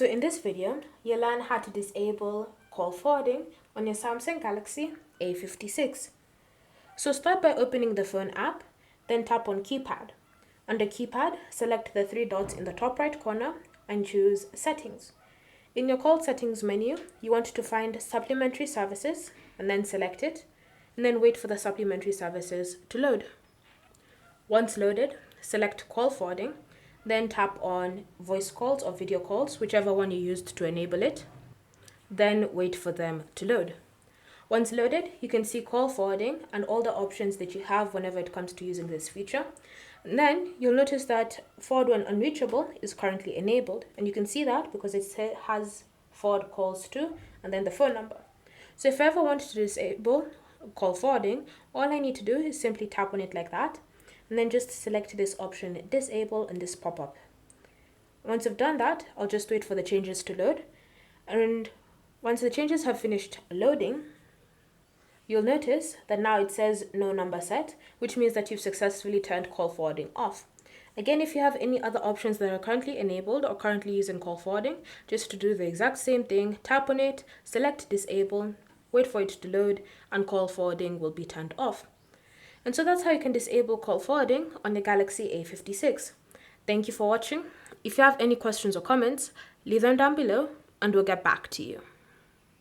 So in this video, you'll learn how to disable call forwarding on your Samsung Galaxy A56. So start by opening the phone app, then tap on keypad. Under keypad, select the three dots in the top right corner and choose settings. In your call settings menu, you want to find supplementary services and then select it, and then wait for the supplementary services to load. Once loaded, select call forwarding, then tap on voice calls or video calls, whichever one you used to enable it. Then wait for them to load. Once loaded, you can see call forwarding and all the options that you have whenever it comes to using this feature. And then you'll notice that forward when unreachable is currently enabled, and you can see that because it has forward calls to and then the phone number. So if I ever want to disable call forwarding, all I need to do is simply tap on it like that, and then just select this option disable and this pop up. Once I've done that, I'll just wait for the changes to load, and once the changes have finished loading, you'll notice that now it says no number set, which means that you've successfully turned call forwarding off. Again, if you have any other options that are currently enabled or currently using call forwarding, just to do the exact same thing, tap on it, select disable, wait for it to load, and call forwarding will be turned off. And so that's how you can disable call forwarding on your Galaxy A56. Thank you for watching. If you have any questions or comments, leave them down below and we'll get back to you.